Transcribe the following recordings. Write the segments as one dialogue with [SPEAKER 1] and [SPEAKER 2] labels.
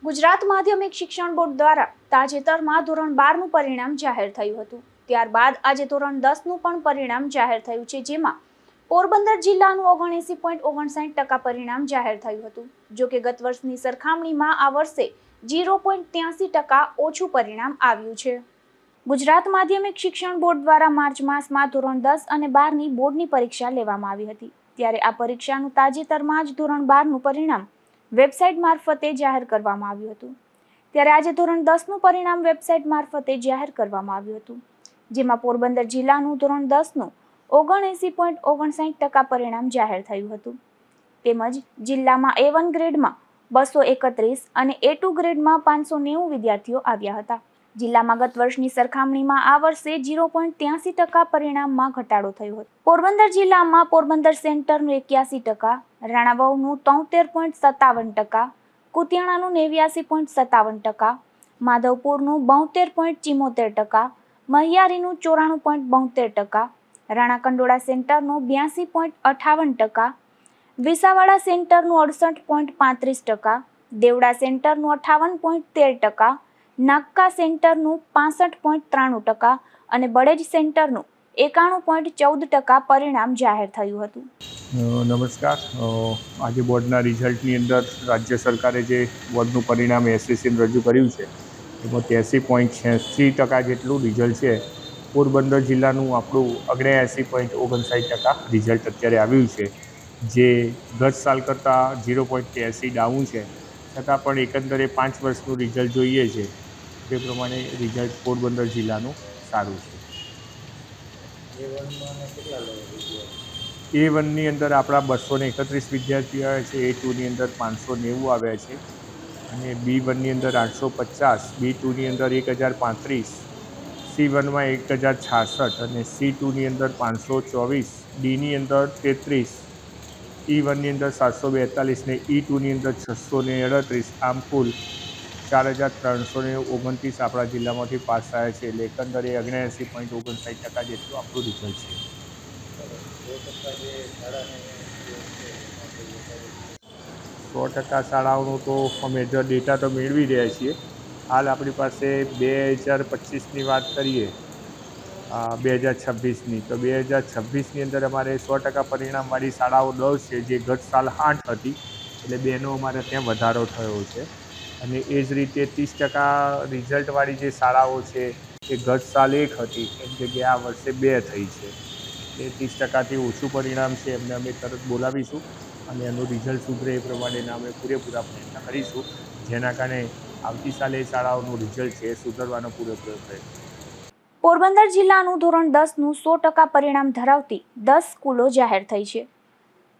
[SPEAKER 1] ગુજરાત માધ્યમિક શિક્ષણ બોર્ડ દ્વારા તાજેતરમાં ધોરણ 12નું પરિણામ જાહેર થયું હતું. ત્યારબાદ આજે ધોરણ 10નું પણ પરિણામ જાહેર થયું છે, જેમાં પોરબંદર જિલ્લાનું 79.59% પરિણામ જાહેર થયું હતું. જો કે ગત વર્ષની સરખામણીમાં આ વર્ષે 0.83% ઓછું પરિણામ આવ્યું છે. ગુજરાત માધ્યમિક શિક્ષણ બોર્ડ દ્વારા માર્ચ માસમાં ધોરણ 10 અને 12ની બોર્ડની પરીક્ષા લેવામાં આવી હતી. ત્યારે આ પરીક્ષાનું તાજેતરમાં જ ધોરણ 12નું પરિણામ વેબસાઇટ મારફતે જાહેર કરવામાં આવ્યું હતું. ત્યારે આજે ધોરણ 10નું પરિણામ વેબસાઇટ મારફતે જાહેર કરવામાં આવ્યું હતું, જેમાં પોરબંદર જિલ્લાનું ધોરણ 10નું 79.59% પરિણામ જાહેર થયું હતું. તેમજ જિલ્લામાં A1 ગ્રેડમાં 231 અને A2 ગ્રેડમાં 590 વિદ્યાર્થીઓ આવ્યા હતા. જિલ્લામાં ગત વર્ષની સરખામણીમાં આ વર્ષે 0.83% પરિણામમાં ઘટાડો થયો હતો. પોરબંદર જિલ્લામાં પોરબંદર સેન્ટરનું 81%, રાણાવાવનું 73.57%, કુતિયાણાનું 89.57%, માધવપુરનું 72.74%, મહિયારીનું 94.72%, રાણાકંડોળા સેન્ટરનું 82.58%, વિસાવાડા સેન્ટરનું 68.35%, દેવડા સેન્ટરનું 58.13%, નાક્કા સેન્ટરનું 65.93% અને બળેજ સેન્ટરનું 91.14% પરિણામ જાહેર થયું હતું.
[SPEAKER 2] નમસ્કાર. આજે બોર્ડના રિઝલ્ટની અંદર રાજ્ય સરકારે જે બોર્ડનું પરિણામ એસએસસીનું રજૂ કર્યું છે એમાં 83.86% જેટલું રિઝલ્ટ છે. પોરબંદર જિલ્લાનું આપણું 79.59% રિઝલ્ટ અત્યારે આવ્યું છે, જે ગત સાલ કરતાં 0.83 ડાઉન છે. છતાં પણ એકંદરે 5 વર્ષનું રિઝલ્ટ જોઈએ છે તે પ્રમાણે રિઝલ્ટ પોરબંદર જિલ્લાનું સારું છે. A1ની અંદર આપણા 231 વિદ્યાર્થીઓ આવ્યા છે, A2ની અંદર 590 આવ્યા છે અને B1ની અંદર 850, B2ની અંદર 1035, C1માં 1066 અને C2ની અંદર 524, Dની અંદર 33, E1ની અંદર 742 ને E2ની અંદર 638. આમ કુલ 4329 આપણા જિલ્લામાંથી પાસ થયા છે. એટલે એકંદરે 79.59% જેટલું આપણું રિઝલ્ટ છે. 100% શાળાઓનું તો અમે ડેટા તો મેળવી રહ્યા છીએ. હાલ આપણી પાસે 2025ની વાત કરીએ, 2026ની, તો 2026ની અંદર અમારે 100% પરિણામવાળી શાળાઓ 10 છે, જે ગત સાલ 8 હતી. એટલે 2નો અમારે ત્યાં વધારો થયો છે. અને એ જ રીતે 30% રિઝલ્ટવાળી જે શાળાઓ છે એ ગત સાલ 1 હતી, એની જગ્યાએ આ વર્ષે 2 થઈ છે. એ 30%થી ઓછું પરિણામ છે એમને અમે તરત બોલાવીશું અને એનું રિઝલ્ટ સુધરે એ પ્રમાણેના અમે પૂરેપૂરા પ્રયત્ન કરીશું, જેના કારણે આવતી સાલે એ શાળાઓનું રિઝલ્ટ છે એ સુધરવાનો પૂરેપૂરો પ્રયત્ન.
[SPEAKER 1] પોરબંદર જિલ્લાનું ધોરણ 10નું 100% પરિણામ ધરાવતી 10 સ્કૂલો જાહેર થઈ છે.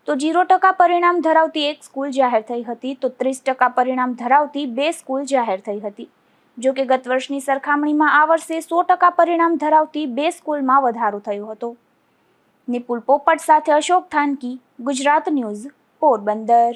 [SPEAKER 1] તો 0% પરિણામ ધરાવતી 1 સ્કૂલ જાહેર થઈ હતી, તો 30% પરિણામ ધરાવતી 2 સ્કૂલ જાહેર થઈ હતી. જો કે ગત વર્ષની સરખામણીમાં આ વર્ષે 100% પરિણામ ધરાવતી 2 સ્કૂલમાં વધારો થયો હતો. નિપુલ પોપટ સાથે અશોક થાનકી, ગુજરાત ન્યૂઝ, પોરબંદર.